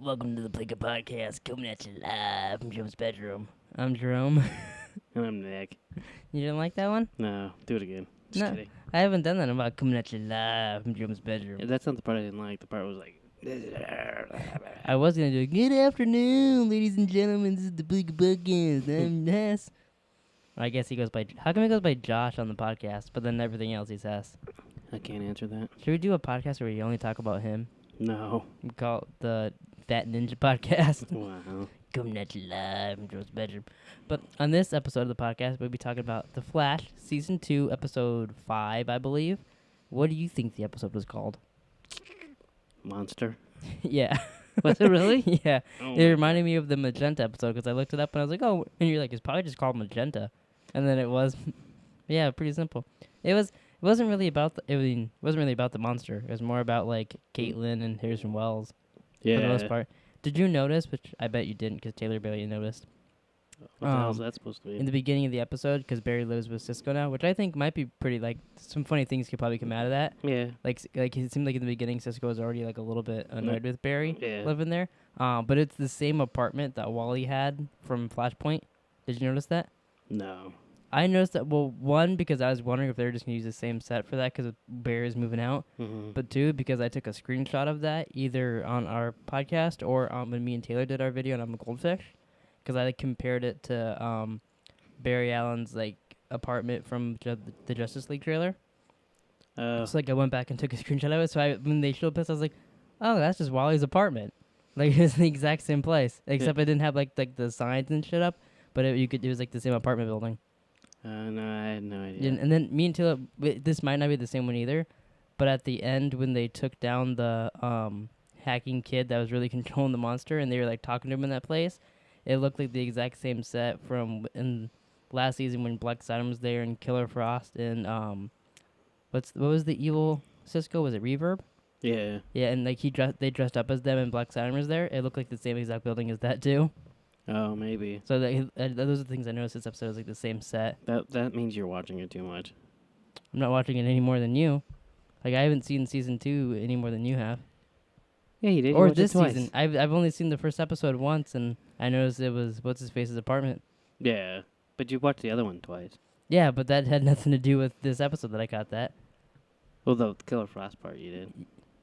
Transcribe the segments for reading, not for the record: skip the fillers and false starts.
Welcome to the Pleeka Podcast, coming at you live from Jerome's bedroom. I'm Jerome. And I'm Nick. You didn't like that one? No, do it again. Just No. kidding. I haven't done that. I'm about coming at you live from Jerome's bedroom. Yeah, that's not the part I didn't like. The part was like... I was going to do, good afternoon, ladies and gentlemen. This is the Pleeka Podcast. I'm Ness. I guess he goes by... How come he goes by Josh on the podcast, but then everything else he says? I can't answer that. Should we do a podcast where we only talk about him? No. We call it the Fat Ninja Podcast. Wow. Coming at you live from Joe's bedroom. But on this episode of the podcast, we'll be talking about The Flash, Season 2, Episode 5, I believe. What do you think the episode was called? Monster. Yeah. Was it really? Yeah. Oh It reminded me of the Magenta episode because I looked it up and I was like, oh, and you're like, it's probably just called Magenta. And then it was, yeah, pretty simple. It wasn't really about the monster. It was more about like Caitlin and Harrison Wells Yeah. for the most part. Did you notice, which I bet you didn't because Taylor barely noticed, What the hell is that supposed to be? in the beginning of the episode, because Barry lives with Cisco now, which I think might be pretty, like, some funny things could probably come out of that. Yeah. Like it seemed like in the beginning Cisco was already, like, a little bit annoyed with Barry Yeah. living there. But it's the same apartment that Wally had from Flashpoint. Did you notice that? No. I noticed that, well, one, because I was wondering if they were just going to use the same set for that because Barry's moving out. Mm-hmm. But two, because I took a screenshot of that either on our podcast or when me and Taylor did our video on I'm a Goldfish. Because I compared it to Barry Allen's like apartment from the Justice League trailer. So like I went back and took a screenshot of it. So when they showed this, I was like, oh, that's just Wally's apartment. Like it's the exact same place, except I didn't have like the signs and shit up. But it was like the same apartment building. No, I had no idea. And then me and Taylor, this might not be the same one either. But at the end, when they took down the hacking kid that was really controlling the monster, and they were like talking to him in that place. It looked like the exact same set from in last season when Black Adam was there and Killer Frost and what was the evil Cisco? Was it Reverb? Yeah. Yeah, and like they dressed up as them and Black Adam was there. It looked like the same exact building as that too. Oh, maybe. So those are the things I noticed. This episode was like the same set. That means you're watching it too much. I'm not watching it any more than you. Like I haven't seen season 2 any more than you have. Yeah, you did. Or you this twice. season. I've only seen the first episode once, and I noticed it was what's his face's apartment. Yeah, but you watched the other one twice. Yeah, but that had nothing to do with this episode that I got that. Well, the Killer Frost part you did.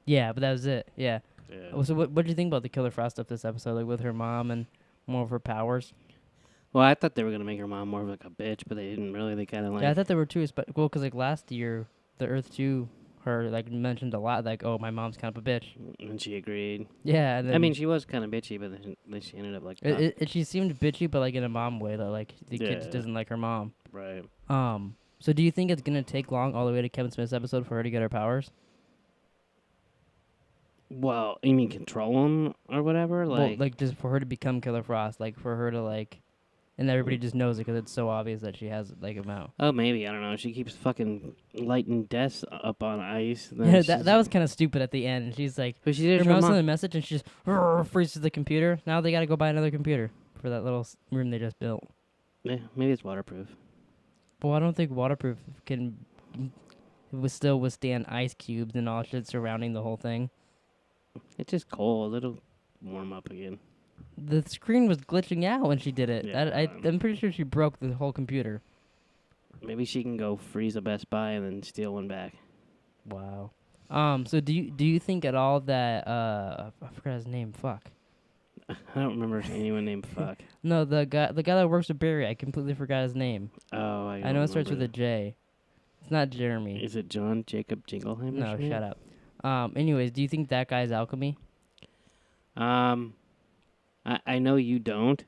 Yeah, but that was it. Yeah. Yeah. So what did you think about the Killer Frost stuff this episode, like with her mom and more of her powers? Well, I thought they were gonna make her mom more of like a bitch, but they didn't really. They kind of like. Yeah, I thought there were two. Well, because like last year, the Earth 2, her like mentioned a lot, like, oh, my mom's kind of a bitch. And she agreed. Yeah. And then I mean, she was kind of bitchy, but then she ended up like. she seemed bitchy, but like in a mom way, that like the kid just Yeah. doesn't like her mom. Right. So do you think it's gonna take long all the way to Kevin Smith's episode for her to get her powers? Well, you mean control him or whatever? Well, like just for her to become Killer Frost, like for her to like, and everybody just knows it because it's so obvious that she has like him out. Oh, maybe. I don't know. She keeps fucking lighting deaths up on ice. Yeah, that was kind of stupid at the end. And she's like, But she her did mom's sending a message, and she just freezes the computer. Now they got to go buy another computer for that little room they just built. Yeah, maybe it's waterproof. Well, I don't think waterproof can still withstand ice cubes and all shit surrounding the whole thing. It's just cold. It'll warm up again. The screen was glitching out when she did it. Yeah. I'm pretty sure she broke the whole computer. Maybe she can go freeze a Best Buy and then steal one back. Wow. So do you think at all that I forgot his name. Fuck. I don't remember anyone named Fuck. No, the guy that works with Barry. I completely forgot his name. Oh, I know it starts with a J. It's not Jeremy. Is it John Jacob Jingleheimer? No, shut up. Anyways, do you think that guy's alchemy? I know you don't.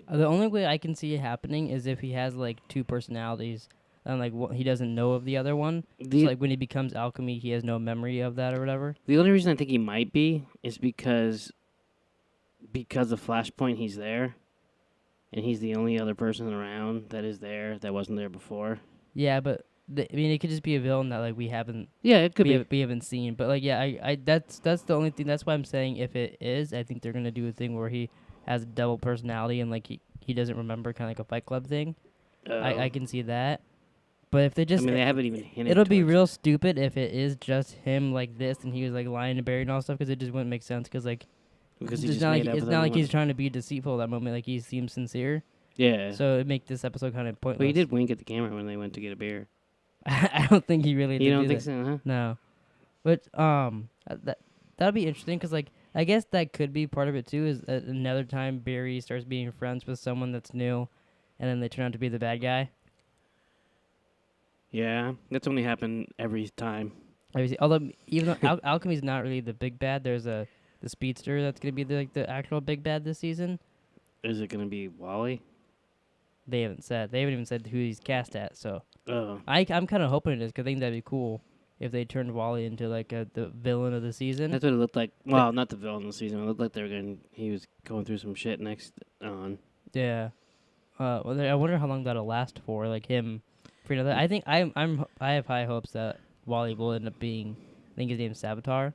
The only way I can see it happening is if he has like two personalities, and like he doesn't know of the other one. So like when he becomes alchemy, he has no memory of that or whatever. The only reason I think he might be is because of Flashpoint, he's there, and he's the only other person around that is there that wasn't there before. Yeah, but I mean, it could just be a villain that like we haven't. Yeah, it could be. We haven't seen, but like, yeah, I that's the only thing. That's why I'm saying if it is, I think they're gonna do a thing where he has a double personality and like he doesn't remember, kind of like a Fight Club thing. I can see that. But if they just, I mean, they haven't even hinted. It'll be towards real it. stupid if it is just him like this and he was like lying to Barry and all stuff, because it just wouldn't make sense. Because like Because he It's just not like made up it's with not like everyone. he's trying to be deceitful at that moment. Like he seems sincere. Yeah. So it make this episode kind of pointless. Well, he did wink at the camera when they went to get a beer. I don't think he really You did don't do think that. so, huh? No, but that'd be interesting because like I guess that could be part of it too. Is another time Barry starts being friends with someone that's new, and then they turn out to be the bad guy. Yeah, that's only happened every time. Obviously, although even though Alchemy's not really the big bad, there's the speedster that's gonna be the actual big bad this season. Is it going to be Wally? They haven't said. They haven't even said who he's cast at. So Oh. I'm kind of hoping it is because I think that'd be cool if they turned Wally into like the villain of the season. That's what it looked like. Well, not the villain of the season. It looked like he was going through some shit next on. Yeah. Well, I wonder how long that'll last for. Like him, for another. I think I have high hopes that Wally will end up being. I think his name's Savitar.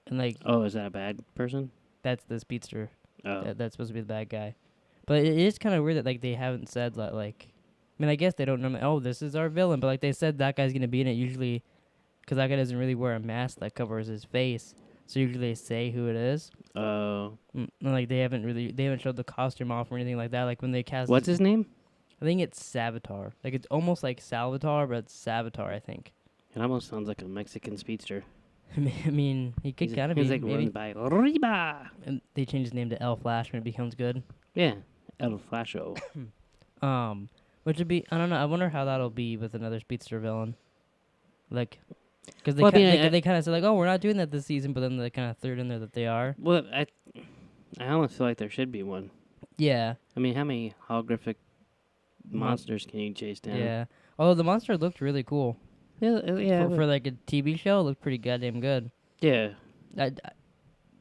And like Oh, is that a bad person? that's the speedster. Oh. That's supposed to be the bad guy. But it is kind of weird that like they haven't said that like. I mean, I guess they don't know. Oh, this is our villain, but like they said that guy's gonna be in it usually, because that guy doesn't really wear a mask that covers his face. So usually they say who it is. Oh. And, like they haven't showed the costume off or anything like that. Like when they cast. What's his name? I think it's Savitar. Like it's almost like Salvatore, but it's Savitar. I think. It almost sounds like a Mexican speedster. I mean, he could kind of be. He's like Maybe. run by Riba. And they change his name to El Flash when it becomes good. Yeah, El Flasho. Which would be I don't know. I wonder how that'll be with another speedster villain. Like, because Well, I mean, they kind of said like, oh, we're not doing that this season, but then they kind of threw it in there that they are. Well, I almost feel like there should be one. Yeah. I mean, how many holographic monsters can you chase down? Yeah. Although the monster looked really cool. Yeah. For like a TV show, it looked pretty goddamn good. Yeah. I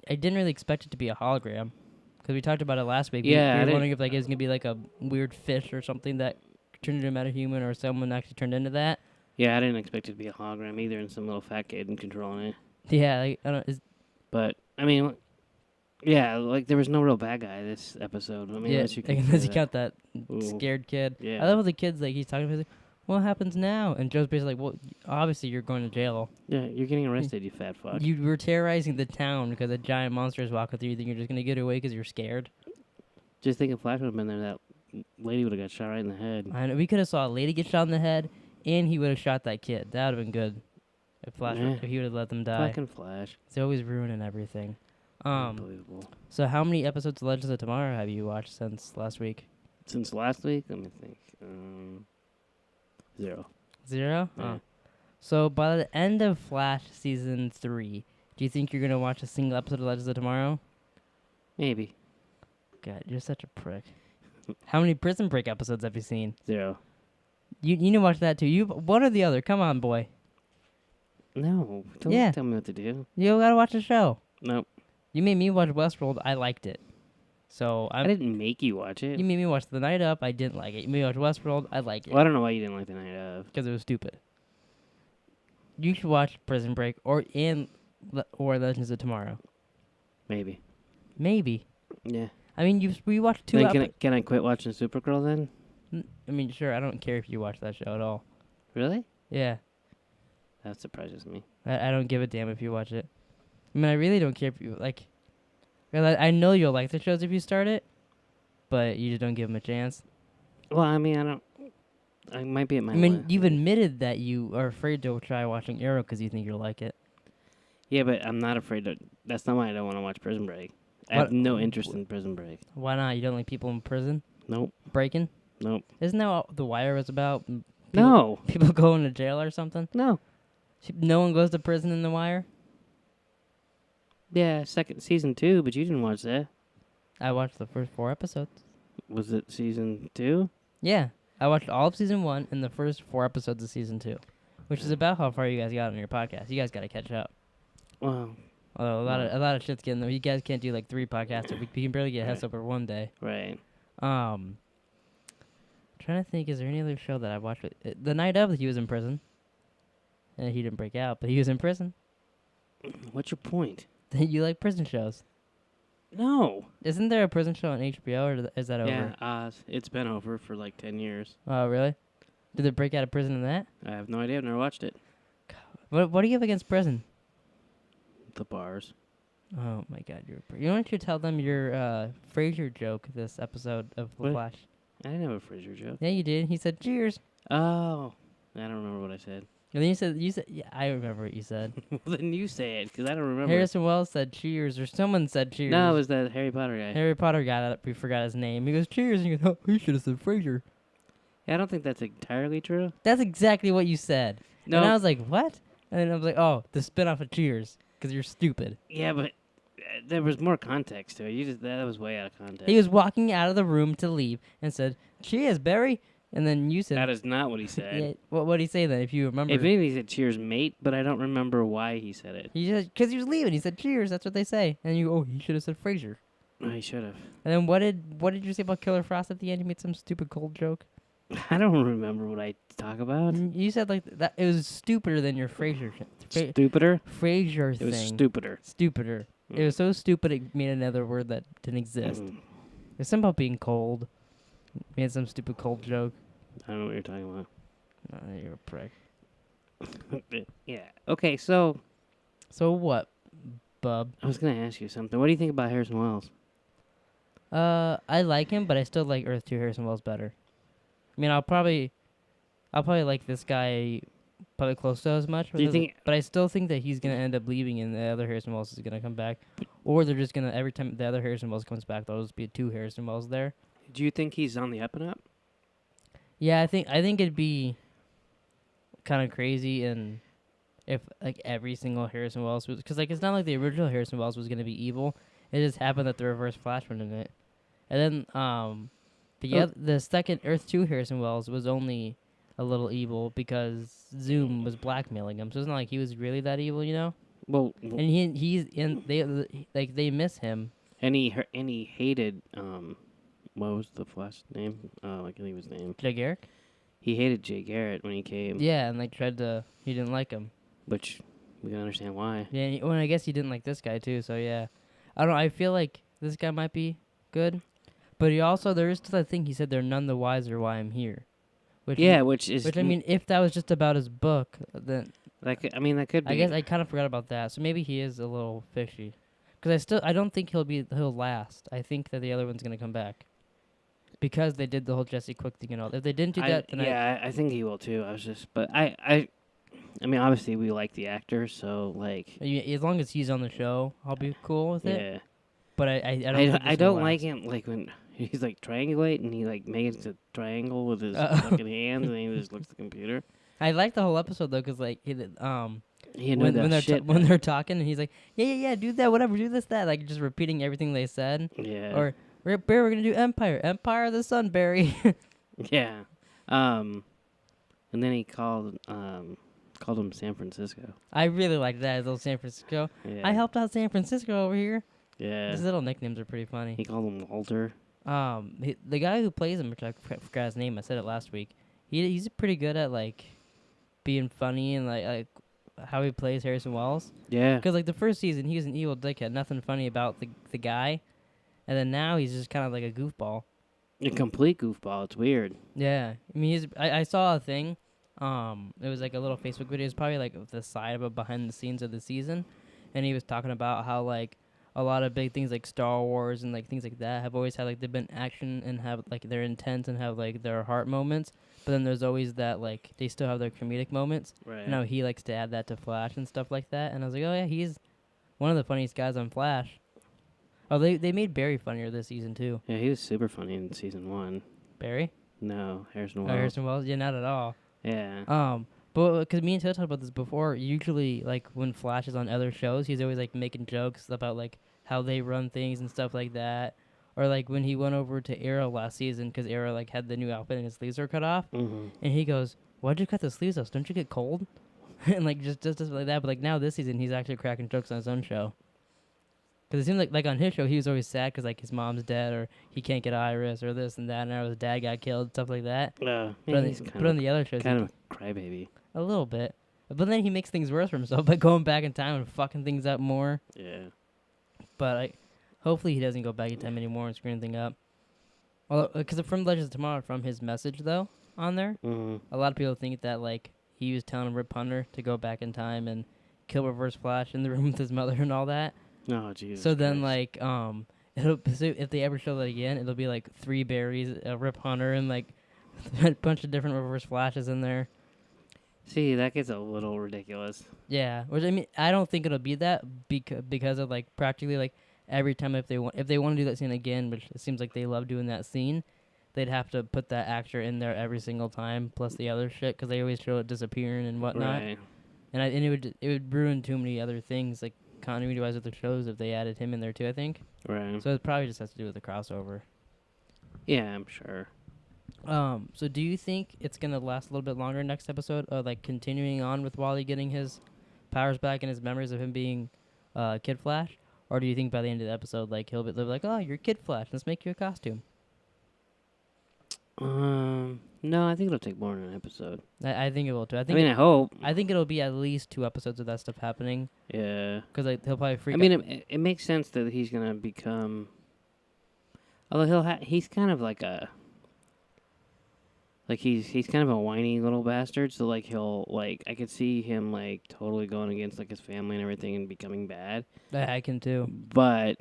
didn't really expect it to be a hologram. Because we talked about it last week. Yeah, We were wondering if like it was going to be like a weird fish or something that turned into a metahuman or someone actually turned into that. Yeah, I didn't expect it to be a hologram either, and some little fat kid controlling it. Yeah, like, I don't. But I mean, yeah, like there was no real bad guy this episode. I mean, Yeah, unless you unless you count that Ooh. scared kid. Yeah. I love how the kid's like he's talking to him, he's like, "What happens now?" And Joe's basically like, "Well, obviously you're going to jail. Yeah, you're getting arrested, you fat fuck. You were terrorizing the town because a giant monster is walking through. You think you're just gonna get away because you're scared?" Just think if Flash would have been there, that lady would have got shot right in the head. I know we could have saw a lady get shot in the head, and he would have shot that kid. That would have been good. If Flash, Yeah. if he would have let them die. Fucking Flash. He's always ruining everything. Unbelievable. So how many episodes of Legends of Tomorrow have you watched since last week? Since last week, let me think. 0. 0? Yeah. Oh. So by the end of Flash season 3, do you think you're gonna watch a single episode of Legends of Tomorrow? Maybe. God, you're such a prick. How many Prison Break episodes have you seen? 0. You need to watch that too. You one or the other. Come on, boy. No, don't Yeah. tell me what to do. You gotta watch the show. Nope. You made me watch Westworld. I liked it. So I didn't make you watch it. You made me watch The Night Up. I didn't like it. You made me watch Westworld. I like it. Well, I don't know why you didn't like the night of. Because it was stupid. You should watch Prison Break or Legends of Tomorrow. Maybe. Maybe. Yeah. I mean, we watched 2 Then can I quit watching Supergirl then? I mean, sure. I don't care if you watch that show at all. Really? Yeah. That surprises me. I don't give a damn if you watch it. I mean, I really don't care if you like. I know you'll like the shows if you start it, but you just don't give them a chance. Well, I mean, I might be at my. I mean, limit. you've admitted that you are afraid to try watching Arrow because you think you'll like it. Yeah, but I'm not afraid to. That's not why I don't want to watch Prison Break. I have no interest in Prison Break. Why not? You don't like people in prison Nope. breaking? Nope. Isn't that what The Wire was about? No. People going to jail or something? No. No one goes to prison in The Wire? Yeah, season 2, but you didn't watch that. I watched the first 4 episodes. Was it season 2? Yeah. I watched all of season 1 and the first 4 episodes of season 2, which is about how far you guys got on your podcast. You guys got to catch up. Well, Although a lot of shit's getting there. You guys can't do like 3 podcasts a week. We can barely get heads over one day. right. Trying to think, is there any other show that I watched? The night of, he was in prison. And he didn't break out, but he was in prison. What's your point? You like prison shows? No. Isn't there a prison show on HBO, or is that over? Yeah, Oz. It's been over for like 10 years. Oh, really? Did they break out of prison in that? I have no idea. I've never watched it. What do you have against prison? The bars. Oh my God, you want to tell them your Frasier joke this episode of The What? Flash? I didn't have a Frasier joke. Yeah, you did. He said cheers. Oh, I don't remember what I said. And then you said yeah, I remember what you said. Well, then you say it, because I don't remember. Harrison Wells said cheers, or someone said cheers. No, it was that Harry Potter guy. Harry Potter got it. We forgot his name. He goes cheers, and he goes, oh, he should have said Frasier. Yeah, I don't think that's entirely true. That's exactly what you said. No. And I was like, what? And then I was like, oh, the spinoff of Cheers, because you're stupid. Yeah, but there was more context to it. That was way out of context. He was walking out of the room to leave and said, cheers, Barry. And then you said... That is not what he said. Yeah, what did he say then, if you remember? If anything, he said cheers, mate, but I don't remember why he said it. He just, because he was leaving. He said, cheers, that's what they say. And you, he should have said Frasier. Oh, he should have. And then what did you say about Killer Frost at the end? You made some stupid cold joke. I don't remember what I talk about. You said like that it was stupider than your Frasier. Stupider? Frasier It thing. was stupider. Stupider. It was so stupid it made another word that didn't exist. There's something about being cold. Made some stupid cold joke. I don't know what you're talking about. No, you're a prick. Yeah. Okay, so So what, bub? I was going to ask you something. What do you think about Harrison Wells? I like him, but I still like Earth 2 Harrison Wells better. I mean, I'll probably like this guy probably close to as much. Do you think? But I still think that he's gonna end up leaving, and the other Harrison Wells is gonna come back, or they're just gonna every time the other Harrison Wells comes back, there'll just be 2 Harrison Wells there. Do you think he's on the up and up? Yeah, I think it'd be kind of crazy, and if like every single Harrison Wells was, because like it's not like the original Harrison Wells was gonna be evil. It just happened that the Reverse Flash went in it, and then the second Earth 2 Harrison Wells was only a little evil because Zoom was blackmailing him. So it's not like he was really that evil, you know. Well, And they miss him. and he hated what was the Flash name? I can't think of his name. Jay Garrick? He hated Jay Garrett when he came. Yeah, and he didn't like him. Which we can understand why. Yeah, I guess he didn't like this guy too. So yeah, I don't know. I feel like this guy might be good, but there is still that thing he said. They're none the wiser why I'm here. Which I mean, if that was just about his book, then that could be. I guess I kind of forgot about that. So maybe he is a little fishy, because I don't think he'll last. I think that the other one's gonna come back, because they did the whole Jesse Quick thing and all. If they didn't do that, then I think he will too. I mean, obviously we like the actor, so like as long as he's on the show, I'll be cool with it. Yeah. But I don't like him like when he's like triangulate and he like makes a triangle with his fucking hands and he just looks at the computer. I like the whole episode though, because like when they're talking and he's like, yeah, do that, whatever, do this, that, like just repeating everything they said. Yeah. Or Barry, we're gonna do Empire of the Sun, Barry. Yeah. And then he called him San Francisco. I really like that, little San Francisco. Yeah. I helped out San Francisco over here. Yeah. His little nicknames are pretty funny. He called him Walter. The guy who plays him, which I forgot his name, I said it last week. He's pretty good at like being funny and like how he plays Harrison Wells. Yeah. Because like the first season, he was an evil dickhead, nothing funny about the guy, and then now he's just kind of like a goofball. A complete goofball. It's weird. Yeah, I mean I saw a thing. It was like a little Facebook video. It's probably like the side of a behind the scenes of the season, and he was talking about how like a lot of big things like Star Wars and like things like that have always had like they've been action and have like they're intense and have like their heart moments, but then there's always that like they still have their comedic moments. Right. You know, he likes to add that to Flash and stuff like that, and I was like, oh yeah, he's one of the funniest guys on Flash. Oh, they made Barry funnier this season too. Yeah, he was super funny in season 1. Barry? No, Harrison Oh, Wells. Harrison Wells? Yeah, not at all. Yeah. But because me and Ted talked about this before, usually like when Flash is on other shows, he's always like making jokes about like how they run things and stuff like that. Or like when he went over to Arrow last season, because Arrow like had the new outfit and his sleeves were cut off, and he goes, "Why'd you cut the sleeves off? Don't you get cold?" And like just like that. But like now this season, he's actually cracking jokes on his own show. Because it seemed like on his show, he was always sad because like his mom's dead, or he can't get Iris, or this and that, and his dad got killed, stuff like that. Yeah, But on the other shows, kind of a crybaby. A little bit. But then he makes things worse for himself by going back in time and fucking things up more. Yeah. But hopefully he doesn't go back in time anymore and screw anything up. Well, because from Legends of Tomorrow, from his message though on there, a lot of people think that like he was telling Rip Hunter to go back in time and kill Reverse Flash in the room with his mother and all that. Oh, Jesus So then, Christ. so if they ever show that again, it'll be like 3 berries, a Rip Hunter, and like a bunch of different Reverse Flashes in there. See, that gets a little ridiculous. Yeah, which I mean, I don't think it'll be that because of like practically like every time if they want to do that scene again, which it seems like they love doing that scene, they'd have to put that actor in there every single time plus the other shit because they always show it disappearing and whatnot. Right. And it would ruin too many other things like continuity wise with the shows if they added him in there too. I think Right. so. It probably just has to do with the crossover. Yeah, I'm sure. So do you think it's gonna last a little bit longer next episode, like continuing on with Wally getting his powers back and his memories of him being Kid Flash, or do you think by the end of the episode, like they'll be like, oh, you're Kid Flash, let's make you a costume? No, I think it'll take more than an episode. I think it will too. I mean, I hope. I think it'll be at least 2 episodes of that stuff happening. Yeah. Because like he'll probably freak. I mean, it makes sense that he's gonna become. Although he's kind of like a. Like he's kind of a whiny little bastard, so like I could see him like totally going against like his family and everything and becoming bad. I can too. But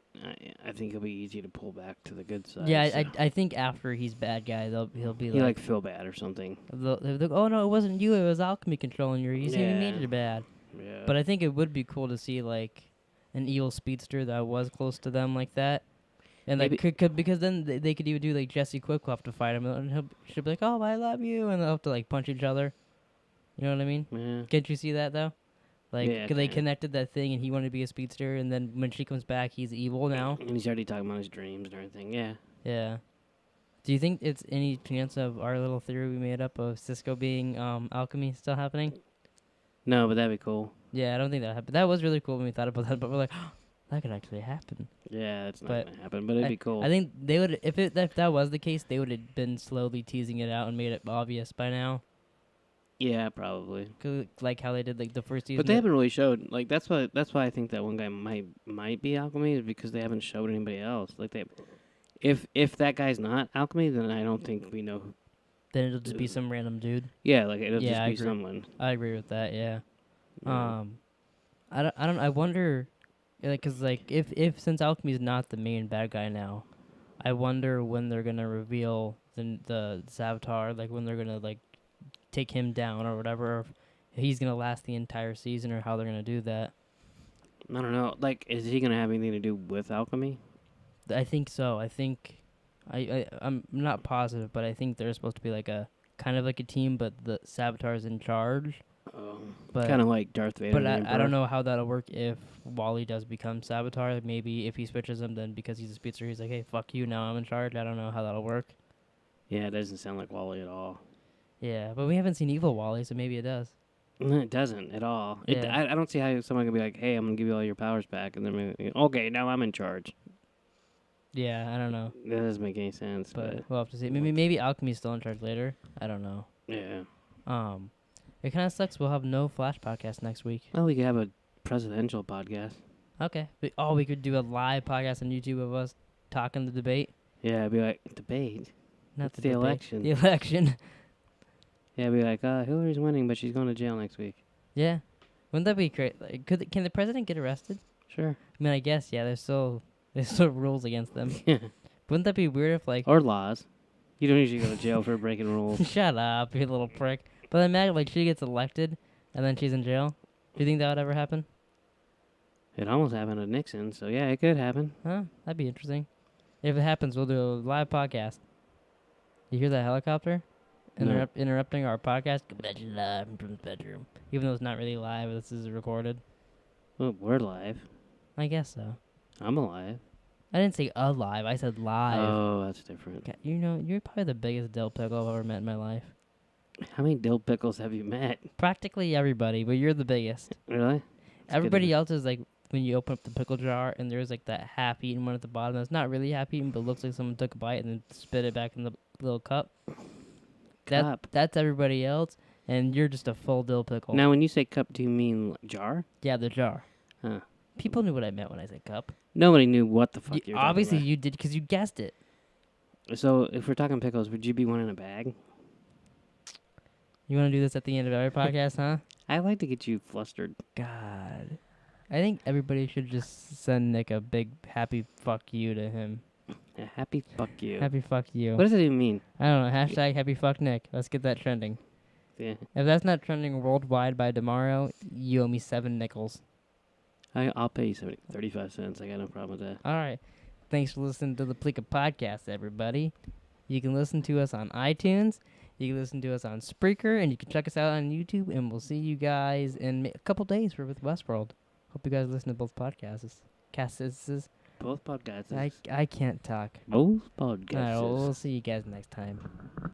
I think it'll be easy to pull back to the good side. Yeah, so. I think after he's bad guy, he'll be He like feel bad or something. they'll be like, oh no, it wasn't you, it was alchemy controlling you. You made it bad. Yeah. But I think it would be cool to see like an evil speedster that was close to them like that. And like could because then they could even do like Jesse Quick will have to fight him and she'll be like, oh, I love you, and they'll have to like punch each other. You know what I mean? Yeah. Can't you see that though? Like, Yeah, they connected that thing, and he wanted to be a speedster, and then when she comes back, he's evil now. And he's already talking about his dreams and everything. Yeah. Yeah. Do you think it's any chance of our little theory we made up of Cisco being alchemy still happening? No, but that'd be cool. Yeah, I don't think that happened. That was really cool when we thought about that, but we're like, oh, that could actually happen. Yeah, it's not But gonna happen, but it'd be cool. I think they would, if that was the case, they would have been slowly teasing it out and made it obvious by now. Yeah, probably. Like how they did like the first season. But they haven't really showed like that's why I think that one guy might be alchemy is because they haven't showed anybody else. Like if that guy's not alchemy, then I don't think we know. Then it'll just be some random dude. Yeah, like it'll Yeah, just I be agree. someone. I agree with that. Yeah. Yeah. I wonder, like, cause like if since alchemy's not the main bad guy now, I wonder when they're gonna reveal the Savitar, like when they're gonna like take him down or whatever, or if he's gonna last the entire season, or how they're gonna do that. I don't know. Like, is he gonna have anything to do with alchemy? I think so. I think I'm not positive, but I think they're supposed to be like a kind of like a team, but the Savitar's in charge. But Kind of like Darth Vader. But I don't know how that'll work if Wally does become Savitar. Maybe if he switches him, then because he's a speedster, he's like, hey, fuck you, now I'm in charge. I don't know how that'll work. Yeah, it doesn't sound like Wally at all. Yeah, but we haven't seen evil Wally, so maybe it does. No, it doesn't at all. Yeah. I don't see how someone can be like, hey, I'm going to give you all your powers back. And then, okay, now I'm in charge. Yeah, I don't know. That doesn't make any sense. But we'll have to see. Maybe Alchemy's still in charge later. I don't know. Yeah. It kind of sucks. We'll have no Flash podcast next week. Well, we could have a presidential podcast. Okay. We could do a live podcast on YouTube of us talking the debate. Yeah, it'd be like, debate? Not It's the the debate. election. The election. Yeah, it'd be like, Hillary's winning, but she's going to jail next week. Yeah. Wouldn't that be great? Like, can the president get arrested? Sure. I mean, I guess, yeah, there's still rules against them. Yeah. Wouldn't that be weird if, like... Or laws. You don't usually go to jail for breaking rules. Shut up, you little prick. But imagine, like, she gets elected, and then she's in jail. Do you think that would ever happen? It almost happened to Nixon, so yeah, it could happen. Huh? That'd be interesting. If it happens, we'll do a live podcast. You hear that helicopter? No. Interrupting our podcast? Imagine live from the bedroom. Even though it's not really live, this is recorded. Well, we're live. I guess so. I'm alive. I didn't say alive, I said live. Oh, that's different. God, you're probably the biggest dill pickle I've ever met in my life. How many dill pickles have you met? Practically everybody, but you're the biggest. Really? Everybody else is like when you open up the pickle jar and there's like that half-eaten one at the bottom that's not really half-eaten but looks like someone took a bite and then spit it back in the little cup. That's everybody else, and you're just a full dill pickle. Now, when you say cup, do you mean like jar? Yeah, the jar. Huh. People knew what I meant when I said cup. Nobody knew what the fuck you were Obviously, talking you did because you guessed it. about. So, if we're talking pickles, would you be one in a bag? You want to do this at the end of every podcast, huh? I like to get you flustered. God. I think everybody should just send Nick a big happy fuck you to him. Yeah, happy fuck you. Happy fuck you. What does it even mean? I don't know. Hashtag happy fuck Nick. Let's get that trending. Yeah. If that's not trending worldwide by tomorrow, you owe me 7 nickels. I'll pay you 35 cents. I got no problem with that. All right. Thanks for listening to the Pleeka Podcast, everybody. You can listen to us on iTunes. You can listen to us on Spreaker, and you can check us out on YouTube. And we'll see you guys in a couple days for with Westworld. Hope you guys listen to both podcasts. Both podcasts. I can't talk. Both All right, podcasts. we'll see you guys next time.